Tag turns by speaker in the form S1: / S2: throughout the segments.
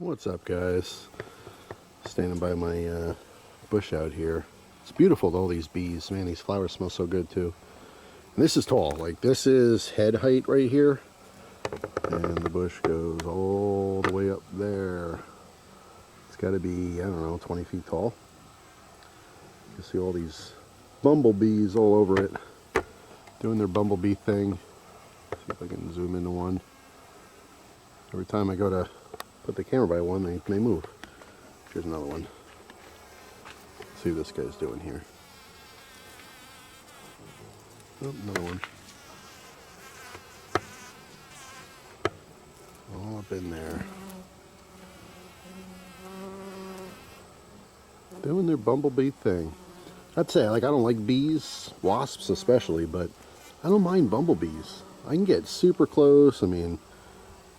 S1: What's up, guys? Standing by my bush out here. It's beautiful, all these bees. Man, these flowers smell so good too. And this is tall. Like, this is head height right here, and the bush goes all the way up there. It's got to be, I don't know, 20 feet tall. You can see all these bumblebees all over it, doing their bumblebee thing. See if I can zoom into one. Every time I go to put the camera by one, they move. Here's another one. Let's see what this guy's doing here. Oh, another one. All up in there. Doing their bumblebee thing. I'd say, like, I don't like bees, wasps especially, but I don't mind bumblebees. I can get super close. I mean,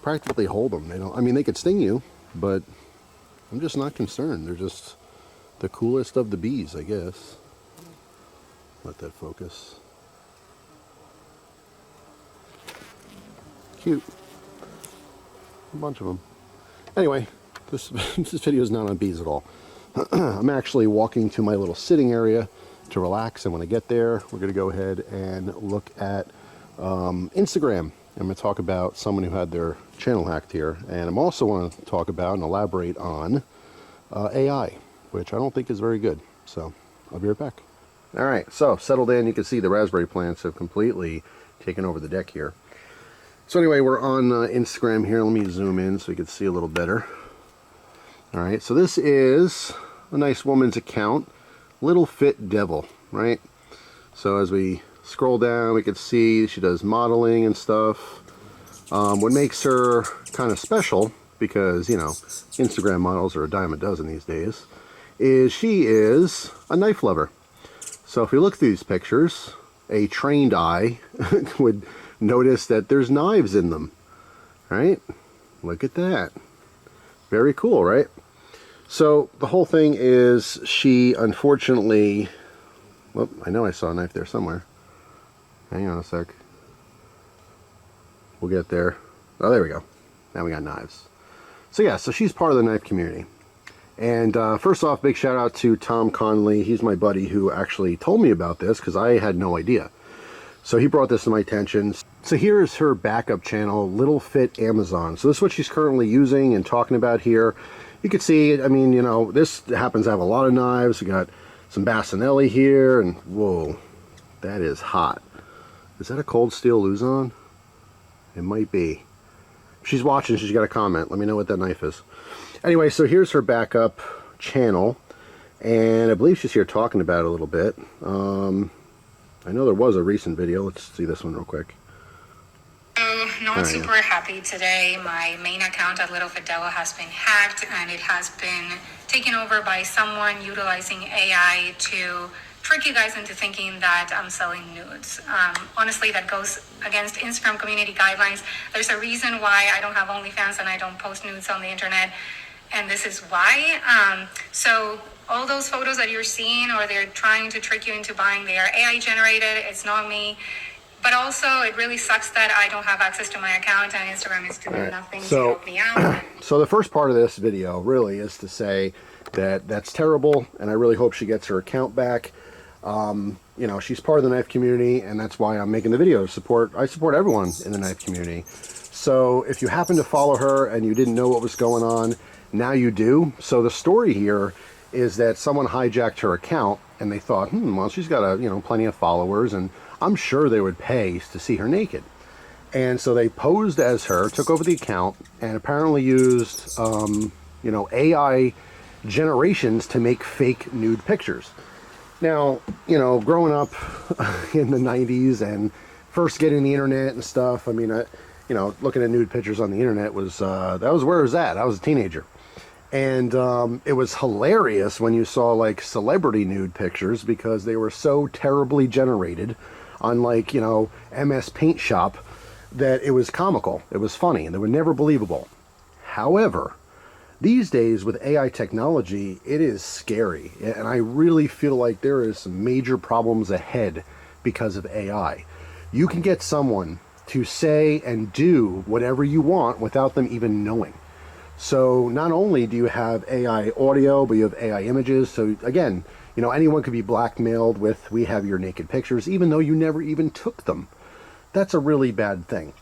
S1: practically hold them. They don't, I mean, they could sting you, but I'm just not concerned. They're just the coolest of the bees, I guess. Let that focus. Cute. A bunch of them. Anyway, this video is not on bees at all. I'm actually walking to my little sitting area to relax, and when I get there, we're going to go ahead and look at Instagram. I'm going to talk about someone who had their channel hacked here, and I'm also want to talk about and elaborate on AI, which I don't think is very good. So I'll be right back. All right, so settled in. You can see the raspberry plants have completely taken over the deck here. So anyway, we're on Instagram here. Let me zoom in so you can see a little better. All right, so this is a nice woman's account, Little Fit Devil, right? So as we scroll down, we can see she does modeling and stuff. What makes her kind of special, because, you know, Instagram models are a dime a dozen these days, is she is a knife lover. So if you look through these pictures, a trained eye would notice that there's knives in them, right? Look at that. Very cool, right? So the whole thing is, she unfortunately, well, I know I saw a knife there somewhere. Hang on a sec. We'll get there. Oh, there we go. Now we got knives. So yeah, so she's part of the knife community. And first off, big shout out to Tom Conley. He's my buddy who actually told me about this, because I had no idea. So he brought this to my attention. So here is her backup channel, Little Fit Amazon. So this is what she's currently using and talking about here. You can see, I mean, you know, this happens to have a lot of knives. We got some Basinelli here, and whoa, that is hot. Is that a cold steel Luzon? It might be. If she's watching, she's got a comment. Let me know what that knife is. Anyway, so here's her backup channel, and I believe she's here talking about it a little bit. I know there was a recent video. Let's see this one real quick.
S2: Not super happy today. My main account at Little Fit Devil has been hacked, and it has been taken over by someone utilizing AI to trick you guys into thinking that I'm selling nudes. Honestly, that goes against Instagram community guidelines. There's a reason why I don't have OnlyFans and I don't post nudes on the internet, and this is why. So all those photos that you're seeing, or they're trying to trick you into buying, they are AI generated. It's not me. But also, it really sucks that I don't have access to my account, and Instagram is doing nothing to help me out.
S1: So the first part of this video really is to say that that's terrible, and I really hope she gets her account back. You know, she's part of the knife community, and that's why I'm making the video. I support everyone in the knife community. So if you happen to follow her and you didn't know what was going on, now you do. So the story here is that someone hijacked her account, and they thought, well, she's got plenty of followers, and I'm sure they would pay to see her naked. And so they posed as her, took over the account, and apparently used, AI generations to make fake nude pictures. Now, you know, growing up in the 90s and first getting the internet and stuff, I mean, looking at nude pictures on the internet was, that was where it was at. I was a teenager. And it was hilarious when you saw, like, celebrity nude pictures, because they were so terribly generated on, like, MS Paint Shop, that it was comical. It was funny, and they were never believable. However, these days with AI technology, it is scary, and I really feel like there is some major problems ahead because of AI. You can get someone to say and do whatever you want without them even knowing. So not only do you have AI audio, but you have AI images. So again, you know, anyone could be blackmailed with, we have your naked pictures, even though you never even took them. That's a really bad thing.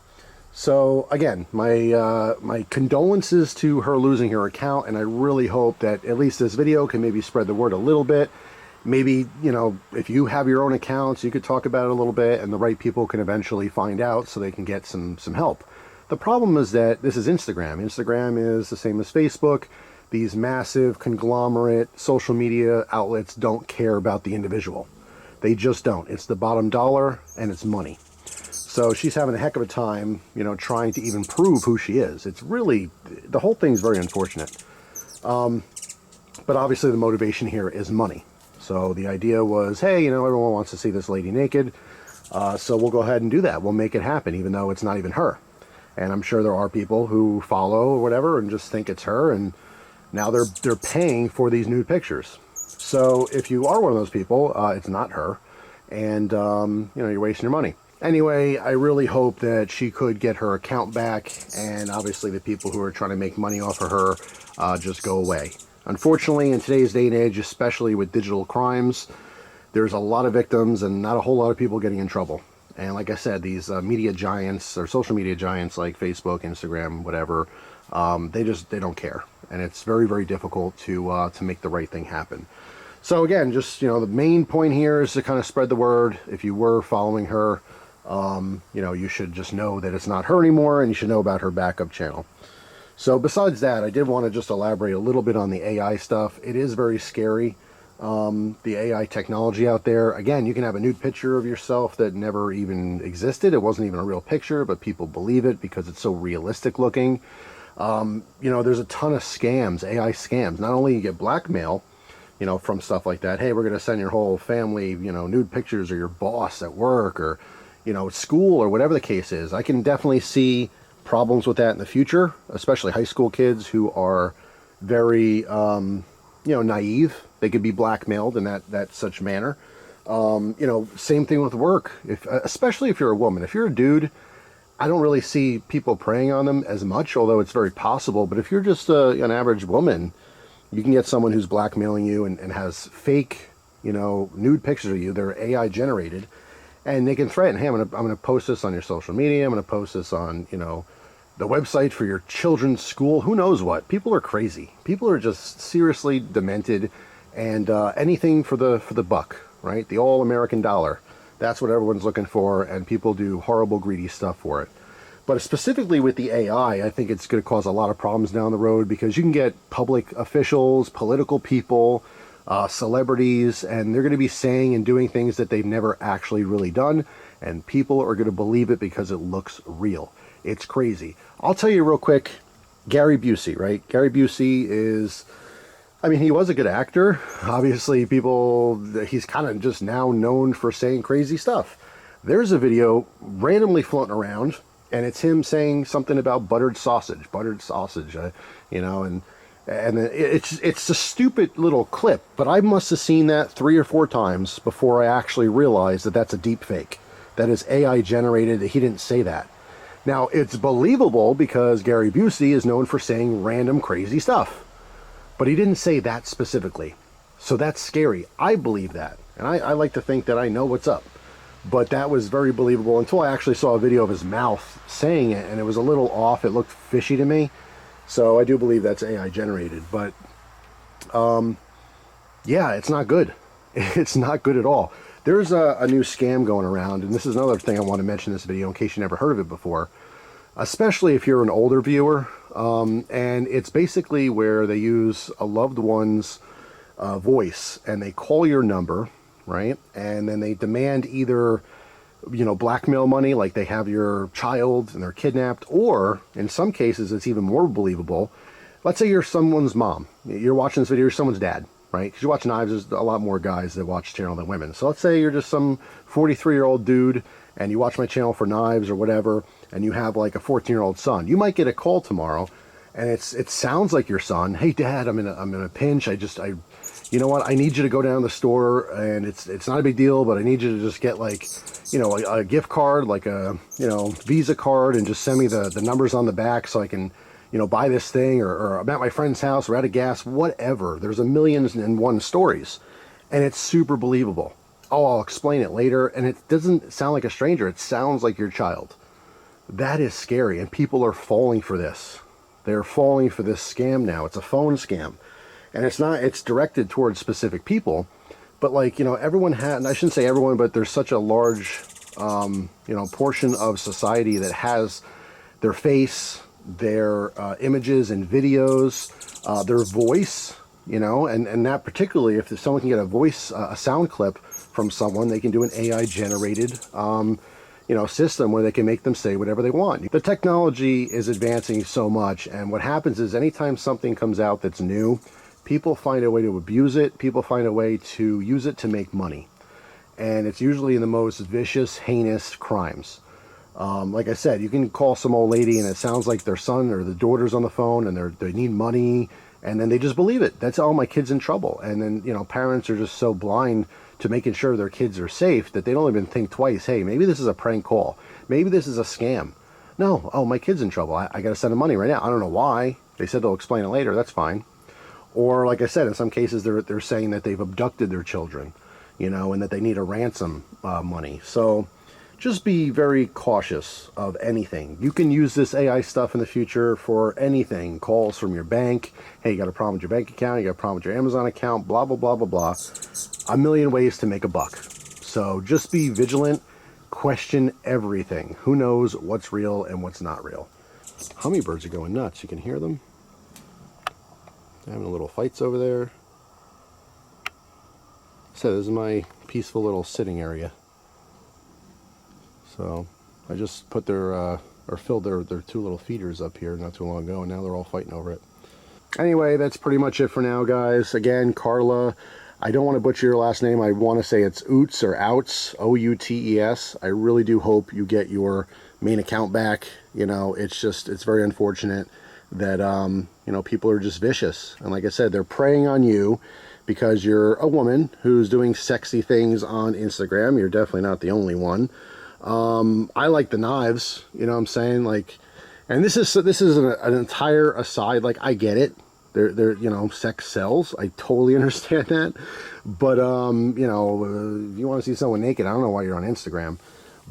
S1: So again, my condolences to her losing her account, and I really hope that at least this video can maybe spread the word a little bit. Maybe, you know, if you have your own accounts, you could talk about it a little bit, and the right people can eventually find out so they can get some help. The problem is that this is Instagram. Instagram is the same as Facebook. These massive conglomerate social media outlets don't care about the individual. They just don't. It's the bottom dollar and it's money. So she's having a heck of a time, you know, trying to even prove who she is. It's really, the whole thing's very unfortunate. But obviously the motivation here is money. So the idea was, hey, you know, everyone wants to see this lady naked. So we'll go ahead and do that. We'll make it happen, even though it's not even her. And I'm sure there are people who follow or whatever and just think it's her, and now they're paying for these nude pictures. So if you are one of those people, it's not her, and you know, you're wasting your money. Anyway, I really hope that she could get her account back, and obviously the people who are trying to make money off of her just go away. Unfortunately, in today's day and age, especially with digital crimes, there's a lot of victims and not a whole lot of people getting in trouble. And like I said, these media giants or social media giants like Facebook, Instagram, whatever, they don't care. And it's very, very difficult to make the right thing happen. So again, just, you know, the main point here is to kind of spread the word. If you were following her, you know, you should just know that it's not her anymore, and you should know about her backup channel. So besides that, I did want to just elaborate a little bit on the AI stuff. It is very scary. The AI technology out there. Again, you can have a nude picture of yourself that never even existed. It wasn't even a real picture, but people believe it because it's so realistic looking. You know, there's a ton of scams, AI scams. Not only you get blackmail, you know, from stuff like that. Hey, we're going to send your whole family, you know, nude pictures of your boss at work or, you know, school or whatever the case is. I can definitely see problems with that in the future, especially high school kids who are very, you know, naive. They could be blackmailed in that such manner. You know, same thing with work. Especially if you're a woman. If you're a dude, I don't really see people preying on them as much, although it's very possible. But if you're just an average woman, you can get someone who's blackmailing you and has fake, you know, nude pictures of you. They're AI generated, and they can threaten, hey, I'm gonna post this on your social media. I'm gonna post this on, you know, the website for your children's school. Who knows what? People are crazy. People are just seriously demented, and anything for the buck, right? The all-American dollar. That's what everyone's looking for, and people do horrible, greedy stuff for it. But specifically with the AI, I think it's going to cause a lot of problems down the road, because you can get public officials, political people, celebrities, and they're going to be saying and doing things that they've never actually really done, and people are going to believe it because it looks real. It's crazy. I'll tell you real quick, Gary Busey, right? Gary Busey is, I mean, he was a good actor. Obviously, he's kind of just now known for saying crazy stuff. There's a video randomly floating around, and it's him saying something about buttered sausage, you know, and it's a stupid little clip, but I must have seen that 3 or 4 times before I actually realized that that's a deep fake. That is AI generated, that he didn't say that. Now, it's believable because Gary Busey is known for saying random crazy stuff. But he didn't say that specifically. So that's scary. I believe that. And I like to think that I know what's up. But that was very believable until I actually saw a video of his mouth saying it, and it was a little off. It looked fishy to me. So I do believe that's AI generated. But, yeah, it's not good. It's not good at all. There's a new scam going around, and this is another thing I want to mention in this video in case you never heard of it before. Especially if you're an older viewer, and it's basically where they use a loved one's voice, and they call your number, right? And then they demand either, you know, blackmail money, like they have your child and they're kidnapped, or in some cases it's even more believable. Let's say you're someone's mom. You're watching this video, you're someone's dad, right? Because you watch Knives, there's a lot more guys that watch the channel than women. So let's say you're just some 43-year-old dude, and you watch my channel for knives or whatever, and you have like a 14-year-old son. You might get a call tomorrow, and it sounds like your son. Hey, Dad, I'm in a pinch. You know what? I need you to go down to the store, and it's not a big deal, but I need you to just get, like, you know, a gift card, like a, you know, Visa card, and just send me the numbers on the back so I can, buy this thing, or I'm at my friend's house, or out of gas, whatever. There's a million and one stories, and it's super believable. Oh, I'll explain it later, and it doesn't sound like a stranger. It sounds like your child. That is scary, and people are falling for this. They're falling for this scam now. It's a phone scam, and it's directed towards specific people, but like, everyone has, and I shouldn't say everyone, but there's such a large, portion of society that has their face, their images and videos, their voice, and that particularly, if someone can get a voice, a sound clip from someone, they can do an AI generated, system where they can make them say whatever they want. The technology is advancing so much, and what happens is anytime something comes out that's new, people find a way to abuse it, people find a way to use it to make money. And it's usually in the most vicious, heinous crimes. Like I said, you can call some old lady and it sounds like their son or the daughter's on the phone and they need money, and then they just believe it. That's, oh, my kid's in trouble. And then, parents are just so blind to making sure their kids are safe that they don't even think twice, hey, maybe this is a prank call. Maybe this is a scam. No, oh, my kid's in trouble. I got to send them money right now. I don't know why. They said they'll explain it later. That's fine. Or like I said, in some cases, they're saying that they've abducted their children, and that they need a ransom money. So just be very cautious of anything. You can use this AI stuff in the future for anything. Calls from your bank. Hey, you got a problem with your bank account. You got a problem with your Amazon account. Blah, blah, blah, blah, blah. A million ways to make a buck. So just be vigilant. Question everything. Who knows what's real and what's not real. Hummingbirds are going nuts. You can hear them. They're having little fights over there. So this is my peaceful little sitting area. So I just put filled their two little feeders up here not too long ago, and now they're all fighting over it. Anyway, that's pretty much it for now, guys. Again, Carla, I don't want to butcher your last name. I want to say it's Oots or Outs, O-U-T-E-S. I really do hope you get your main account back. It's very unfortunate that, people are just vicious. And like I said, they're preying on you because you're a woman who's doing sexy things on Instagram. You're definitely not the only one. I like the knives, you know what I'm saying? Like, and this is an entire aside. Like, I get it. They're sex sells. I totally understand that. But, if you want to see someone naked, I don't know why you're on Instagram.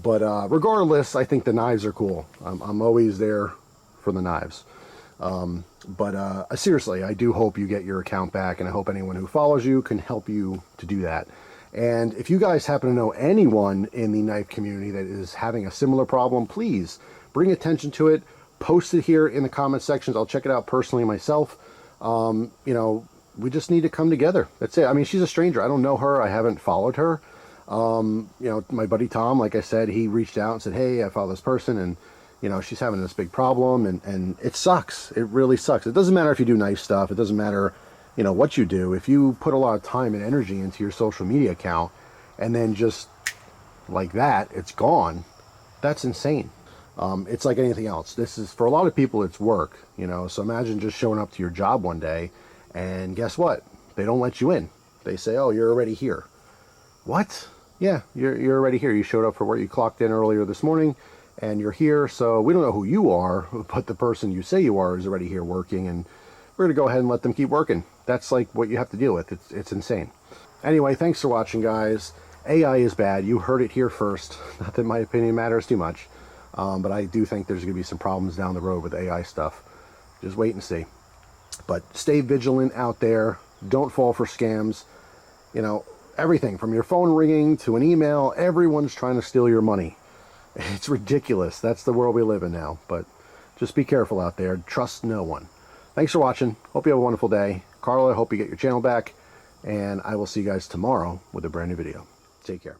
S1: But, regardless, I think the knives are cool. I'm always there for the knives. Seriously, I do hope you get your account back, and I hope anyone who follows you can help you to do that. And if you guys happen to know anyone in the knife community that is having a similar problem, please bring attention to it. Post it here in the comment sections. I'll check it out personally myself. We just need to come together. That's it. I mean, she's a stranger. I don't know her. I haven't followed her. My buddy Tom, like I said, he reached out and said, hey, I follow this person, and she's having this big problem, and it sucks. It really sucks. It doesn't matter if you do nice stuff. It doesn't matter what you do. If you put a lot of time and energy into your social media account and then just like that, it's gone, that's insane. It's like anything else. This is, for a lot of people, it's work, so imagine just showing up to your job one day and guess what? They don't let you in. They say, oh, you're already here. What? Yeah, you're already here. You showed up for work. You clocked in earlier this morning and you're here. So we don't know who you are, but the person you say you are is already here working, and we're going to go ahead and let them keep working. That's like what you have to deal with. It's insane. Anyway, thanks for watching, guys. AI is bad. You heard it here first. Not that my opinion matters too much, but I do think there's going to be some problems down the road with AI stuff. Just wait and see. But stay vigilant out there. Don't fall for scams. Everything from your phone ringing to an email, everyone's trying to steal your money. It's ridiculous. That's the world we live in now. But just be careful out there. Trust no one. Thanks for watching. Hope you have a wonderful day. Carla, I hope you get your channel back. And I will see you guys tomorrow with a brand new video. Take care.